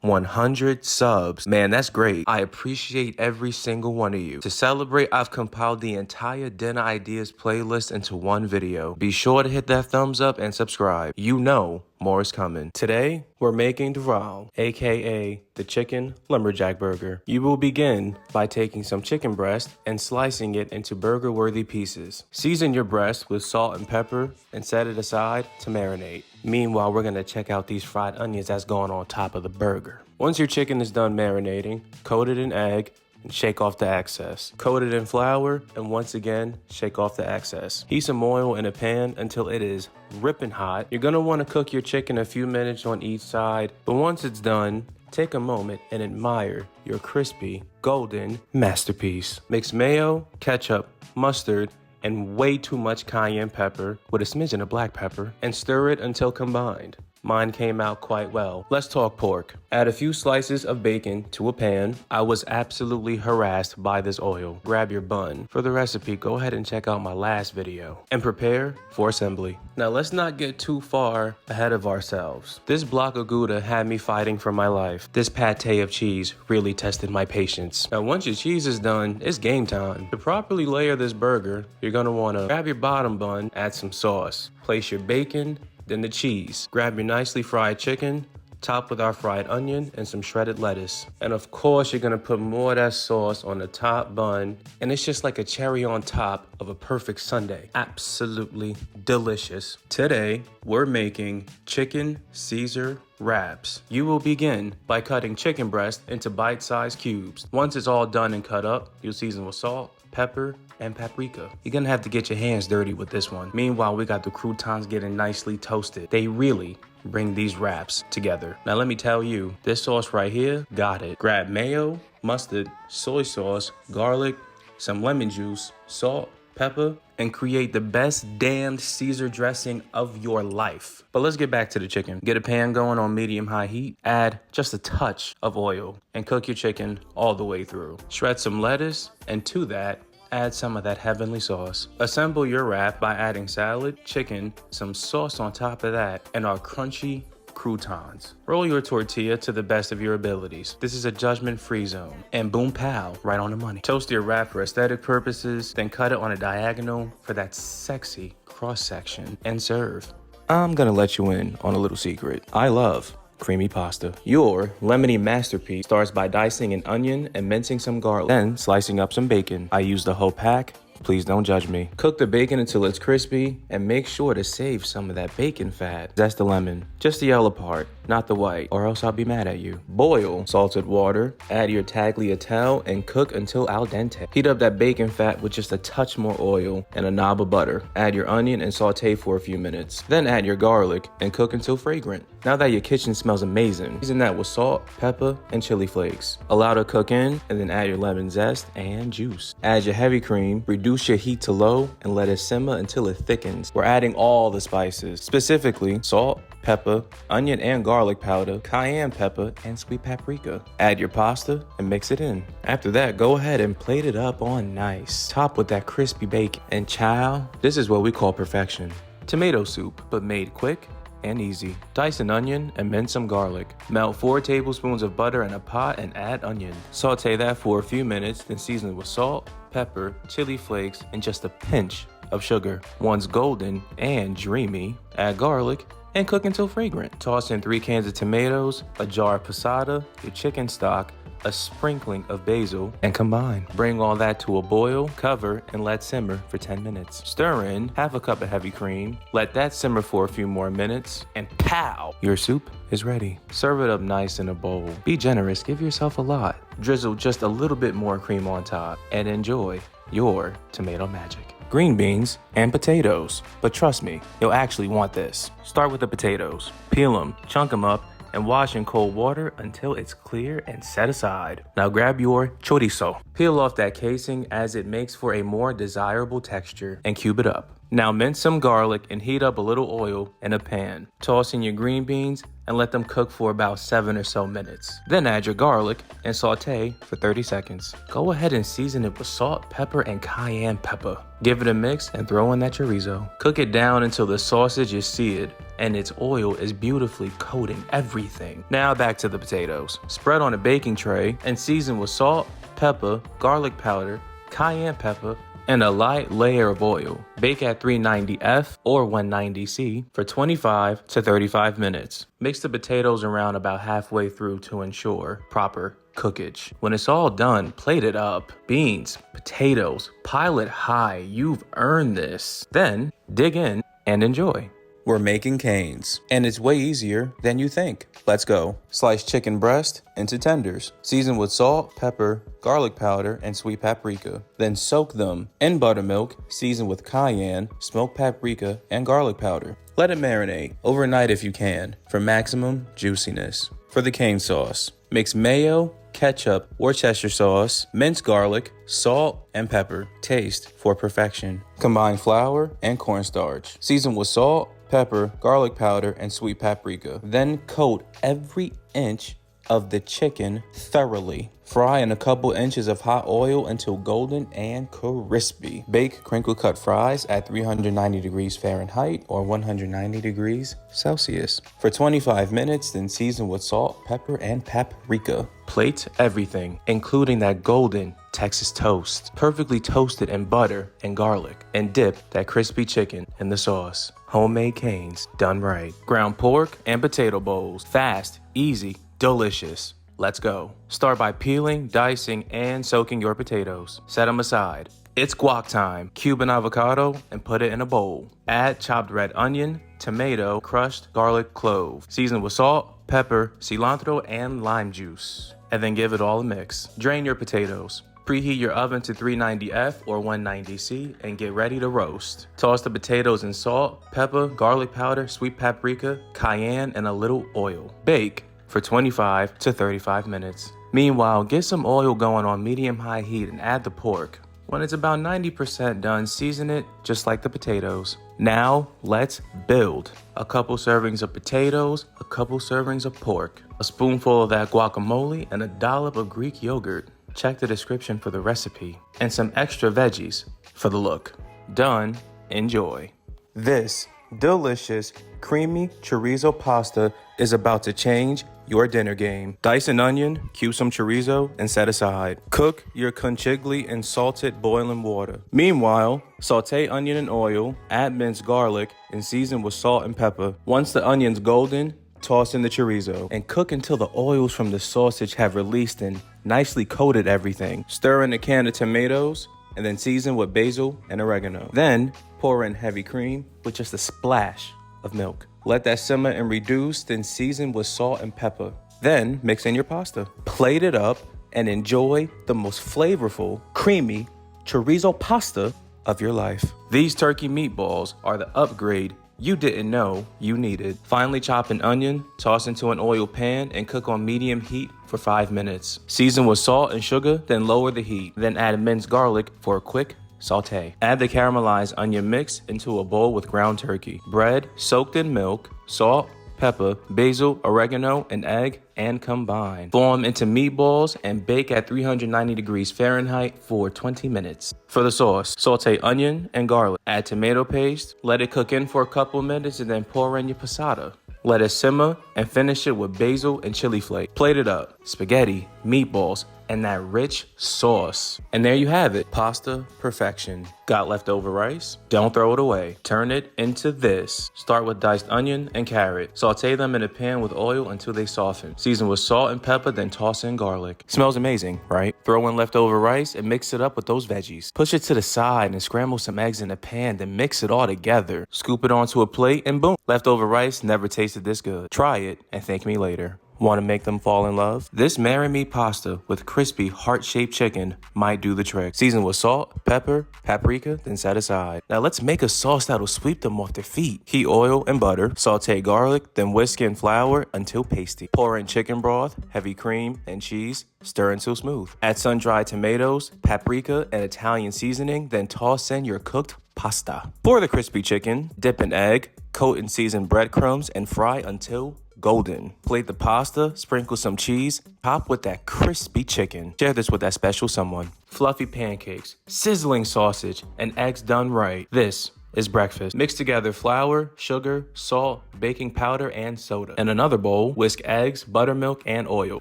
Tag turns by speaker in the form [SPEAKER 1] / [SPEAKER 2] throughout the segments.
[SPEAKER 1] 100 subs. Man, that's great. I appreciate every single one of you. To celebrate, I've compiled the entire dinner ideas playlist into one video. Be sure to hit that thumbs up and subscribe. You know more is coming. Today, we're making Drwal, aka the chicken lumberjack burger. You will begin by taking some chicken breast and slicing it into burger-worthy pieces. Season your breast with salt and pepper and set it aside to marinate. Meanwhile, we're gonna check out these fried onions that's going on top of the burger. Once your chicken is done marinating, coat it in egg, and shake off the excess. Coat it in flour, and once again, shake off the excess. Heat some oil in a pan until it is ripping hot. You're gonna wanna cook your chicken a few minutes on each side, but once it's done, take a moment and admire your crispy, golden masterpiece. Mix mayo, ketchup, mustard, and way too much cayenne pepper with a smidgen of black pepper, and stir it until combined. Mine came out quite well. Let's talk pork. Add a few slices of bacon to a pan. I was absolutely harassed by this oil. Grab your bun. For the recipe, go ahead and check out my last video. And prepare for assembly. Now let's not get too far ahead of ourselves. This block of Gouda had me fighting for my life. This pate of cheese really tested my patience. Now once your cheese is done, it's game time. To properly layer this burger, you're gonna wanna grab your bottom bun, add some sauce. Place your bacon, then the cheese. Grab your nicely fried chicken, top with our fried onion and some shredded lettuce. And of course, you're gonna put more of that sauce on the top bun, and it's just like a cherry on top of a perfect sundae. Absolutely delicious. Today, we're making chicken Caesar wraps. You will begin by cutting chicken breast into bite-sized cubes. Once it's all done and cut up, you'll season with salt, pepper, and paprika. You're gonna have to get your hands dirty with this one. Meanwhile, we got the croutons getting nicely toasted. They really bring these wraps together. Now let me tell you, this sauce right here got it. Grab mayo, mustard, soy sauce, garlic, some lemon juice, salt, pepper, and create the best damned Caesar dressing of your life. But let's get back to the chicken. Get a pan going on medium-high heat. Add just a touch of oil and cook your chicken all the way through. Shred some lettuce, and to that, add some of that heavenly sauce. Assemble your wrap by adding salad, chicken, some sauce on top of that, and our crunchy croutons. Roll your tortilla to the best of your abilities. This is a judgment-free zone. And boom pow, right on the money. Toast your wrap for aesthetic purposes, then cut it on a diagonal for that sexy cross-section and serve. I'm gonna let you in on a little secret. I love creamy pasta. Your lemony masterpiece starts by dicing an onion and mincing some garlic, then slicing up some bacon. I use the whole pack. Please don't judge me. Cook the bacon until it's crispy and make sure to save some of that bacon fat. Zest the lemon, just the yellow part, not the white, or else I'll be mad at you. Boil salted water, add your tagliatelle, and cook until al dente. Heat up that bacon fat with just a touch more oil and a knob of butter. Add your onion and saute for a few minutes. Then add your garlic and cook until fragrant. Now that your kitchen smells amazing, season that with salt, pepper, and chili flakes. Allow to cook in, and then add your lemon zest and juice. Add your heavy cream, reduce your heat to low, and let it simmer until it thickens. We're adding all the spices, specifically salt, pepper, onion and garlic powder, cayenne pepper, and sweet paprika. Add your pasta and mix it in. After that, go ahead and plate it up on nice. Top with that crispy bacon. And chow, this is what we call perfection. Tomato soup, but made quick and easy. Dice an onion and mince some garlic. Melt 4 tablespoons of butter in a pot and add onion. Saute that for a few minutes, then season it with salt, pepper, chili flakes, and just a pinch of sugar. Once golden and dreamy, add garlic and cook until fragrant. Toss in 3 cans of tomatoes, a jar of passata, your chicken stock, a sprinkling of basil, and combine. Bring all that to a boil, cover, and let simmer for 10 minutes. Stir in half a cup of heavy cream, let that simmer for a few more minutes, and pow! Your soup is ready. Serve it up nice in a bowl. Be generous, give yourself a lot. Drizzle just a little bit more cream on top, and enjoy your tomato magic. Green beans and potatoes. But trust me, you'll actually want this. Start with the potatoes. Peel them, chunk them up, and wash in cold water until it's clear and set aside. Now grab your chorizo. Peel off that casing as it makes for a more desirable texture and cube it up. Now mince some garlic and heat up a little oil in a pan. Toss in your green beans and let them cook for about 7 or so minutes. Then add your garlic and saute for 30 seconds. Go ahead and season it with salt, pepper, and cayenne pepper. Give it a mix and throw in that chorizo. Cook it down until the sausage is seared and its oil is beautifully coating everything. Now back to the potatoes. Spread on a baking tray and season with salt, pepper, garlic powder, cayenne pepper, and a light layer of oil. Bake at 390 F or 190 C for 25 to 35 minutes. Mix the potatoes around about halfway through to ensure proper cookage. When it's all done, plate it up. Beans, potatoes, pile it high. You've earned this. Then dig in and enjoy. We're making canes, and it's way easier than you think. Let's go. Slice chicken breast into tenders. Season with salt, pepper, garlic powder, and sweet paprika. Then soak them in buttermilk, season with cayenne, smoked paprika, and garlic powder. Let it marinate overnight if you can for maximum juiciness. For the cane sauce, mix mayo, ketchup, Worcestershire sauce, minced garlic, salt, and pepper. Taste for perfection. Combine flour and cornstarch. Season with salt, pepper, garlic powder, and sweet paprika. Then coat every inch of the chicken thoroughly. Fry in a couple inches of hot oil until golden and crispy. Bake crinkle cut fries at 390 degrees Fahrenheit or 190 degrees Celsius for 25 minutes, then season with salt, pepper, and paprika. Plate everything, including that golden Texas toast, perfectly toasted in butter and garlic, and dip that crispy chicken in the sauce. Homemade canes done right. Ground pork and potato bowls. Fast, easy, delicious. Let's go. Start by peeling, dicing, and soaking your potatoes. Set them aside. It's guac time. Cube an avocado and put it in a bowl. Add chopped red onion, tomato, crushed garlic clove. Season with salt, pepper, cilantro, and lime juice. And then give it all a mix. Drain your potatoes. Preheat your oven to 390 F or 190 C and get ready to roast. Toss the potatoes in salt, pepper, garlic powder, sweet paprika, cayenne, and a little oil. Bake for 25 to 35 minutes. Meanwhile, get some oil going on medium-high heat and add the pork. When it's about 90% done, season it just like the potatoes. Now, let's build. A couple servings of potatoes, a couple servings of pork, a spoonful of that guacamole, and a dollop of Greek yogurt. Check the description for the recipe. And some extra veggies for the look. Done. Enjoy. This delicious, creamy chorizo pasta is about to change your dinner game. Dice an onion, cube some chorizo, and set aside. Cook your conchiglie in salted boiling water. Meanwhile, saute onion in oil, add minced garlic, and season with salt and pepper. Once the onion's golden, toss in the chorizo and cook until the oils from the sausage have released and nicely coated everything. Stir in a can of tomatoes and then season with basil and oregano. Then pour in heavy cream with just a splash of milk. Let that simmer and reduce, then season with salt and pepper. Then mix in your pasta. Plate it up and enjoy the most flavorful, creamy chorizo pasta of your life. These turkey meatballs are the upgrade you didn't know you needed. Finely chop an onion, toss into an oil pan, and cook on medium heat for 5 minutes. Season with salt and sugar, then lower the heat. Then add minced garlic for a quick saute. Add the caramelized onion mix into a bowl with ground turkey, bread soaked in milk, salt, pepper, basil, oregano, and egg, and combine. Form into meatballs and bake at 390 degrees Fahrenheit for 20 minutes. For the sauce, saute onion and garlic. Add tomato paste, let it cook in for a couple minutes, and then pour in your passata. Let it simmer and finish it with basil and chili flake. Plate it up. Spaghetti, meatballs, and that rich sauce. And there you have it. Pasta perfection. Got leftover rice? Don't throw it away. Turn it into this. Start with diced onion and carrot. Saute them in a pan with oil until they soften. Season with salt and pepper, then toss in garlic. Smells amazing, right? Throw in leftover rice and mix it up with those veggies. Push it to the side and scramble some eggs in a pan, then mix it all together. Scoop it onto a plate and boom. Leftover rice never tasted this good. Try it and thank me later. Want to make them fall in love? This marry me pasta with crispy heart-shaped chicken might do the trick. Season with salt, pepper, paprika, then set aside. Now let's make a sauce that'll sweep them off their feet. Heat oil and butter, saute garlic, then whisk in flour until pasty. Pour in chicken broth, heavy cream, and cheese. Stir until smooth. Add sun-dried tomatoes, paprika, and Italian seasoning, then toss in your cooked pasta. Pour the crispy chicken, dip in egg, coat in seasoned breadcrumbs, and fry until golden. Plate the pasta, sprinkle some cheese, top with that crispy chicken. Share this with that special someone. Fluffy pancakes, sizzling sausage, and eggs done right. This is breakfast. Mix together flour, sugar, salt, baking powder, and soda. In another bowl, whisk eggs, buttermilk, and oil.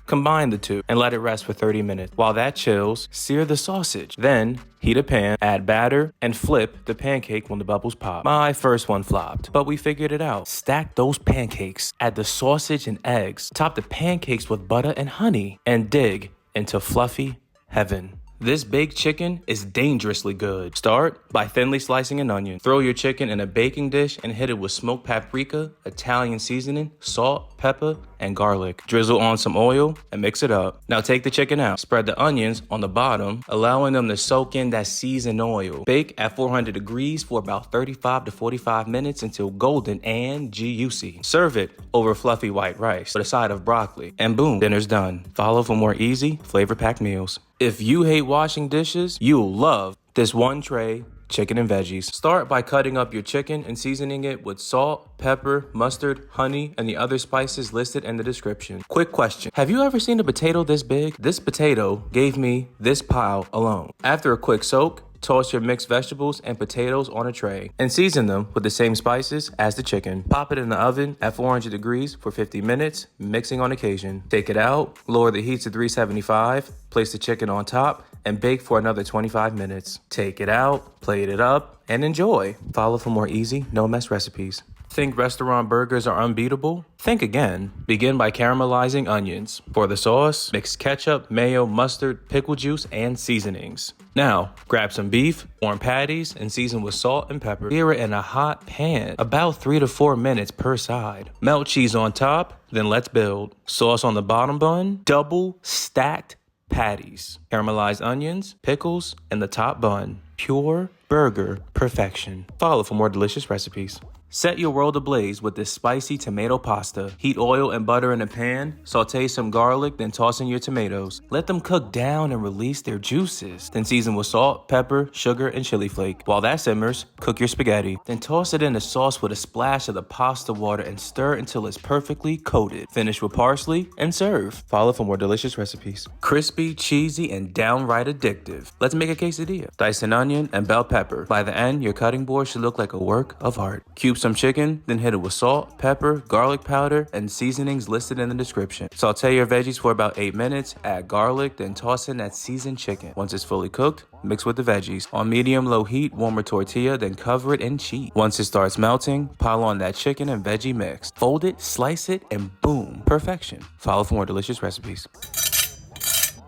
[SPEAKER 1] Combine the two and let it rest for 30 minutes. While that chills, sear the sausage. Then, heat a pan, add batter, and flip the pancake when the bubbles pop. My first one flopped, but we figured it out. Stack those pancakes, add the sausage and eggs, top the pancakes with butter and honey, and dig into fluffy heaven. This baked chicken is dangerously good. Start by thinly slicing an onion. Throw your chicken in a baking dish and hit it with smoked paprika, Italian seasoning, salt, pepper, and garlic. Drizzle on some oil and mix it up. Now take the chicken out. Spread the onions on the bottom, allowing them to soak in that seasoned oil. Bake at 400 degrees for about 35 to 45 minutes until golden and juicy. Serve it over fluffy white rice with a side of broccoli. And boom, dinner's done. Follow for more easy, flavor-packed meals. If you hate washing dishes, you'll love this one tray chicken and veggies. Start by cutting up your chicken and seasoning it with salt, pepper, mustard, honey, and the other spices listed in the description. Quick question. Have you ever seen a potato this big? This potato gave me this pile alone. After a quick soak, toss your mixed vegetables and potatoes on a tray and season them with the same spices as the chicken. Pop it in the oven at 400 degrees for 50 minutes, mixing on occasion. Take it out, lower the heat to 375, place the chicken on top, and bake for another 25 minutes. Take it out, plate it up, and enjoy. Follow for more easy, no mess recipes. Think restaurant burgers are unbeatable? Think again. Begin by caramelizing onions. For the sauce, mix ketchup, mayo, mustard, pickle juice, and seasonings. Now, grab some beef, warm patties, and season with salt and pepper. Sear it in a hot pan, about 3 to 4 minutes per side. Melt cheese on top, then let's build. Sauce on the bottom bun, double stacked patties. Caramelized onions, pickles, and the top bun. Pure burger perfection. Follow for more delicious recipes. Set your world ablaze with this spicy tomato pasta. Heat oil and butter in a pan, saute some garlic, then toss in your tomatoes. Let them cook down and release their juices. Then season with salt, pepper, sugar, and chili flake. While that simmers, cook your spaghetti. Then toss it in the sauce with a splash of the pasta water and stir until it's perfectly coated. Finish with parsley and serve. Follow for more delicious recipes. Crispy, cheesy, and downright addictive. Let's make a quesadilla. Dice an onion and bell pepper. By the end, your cutting board should look like a work of art. Cube some chicken, then hit it with salt, pepper, garlic powder, and seasonings listed in the description. Saute your veggies for about 8 minutes, add garlic, then toss in that seasoned chicken. Once it's fully cooked, mix with the veggies. On medium-low heat, warm a tortilla, then cover it and cheese. Once it starts melting, pile on that chicken and veggie mix. Fold it, slice it, and boom, perfection. Follow for more delicious recipes.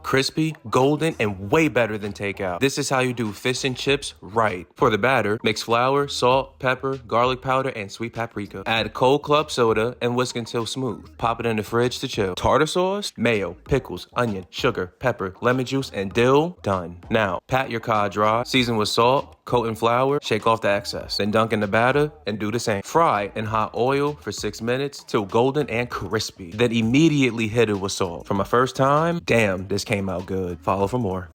[SPEAKER 1] Crispy, golden, and way better than takeout. This is how you do fish and chips right. For the batter, mix flour, salt, pepper, garlic powder, and sweet paprika. Add cold club soda and whisk until smooth. Pop it in the fridge to chill. Tartar sauce, mayo, pickles, onion, sugar, pepper, lemon juice, and dill. Done. Now, pat your cod dry, season with salt, coat in flour, shake off the excess. Then dunk in the batter and do the same. Fry in hot oil for 6 minutes till golden and crispy. Then immediately hit it with salt. For my first time, damn, this came out good. Follow for more.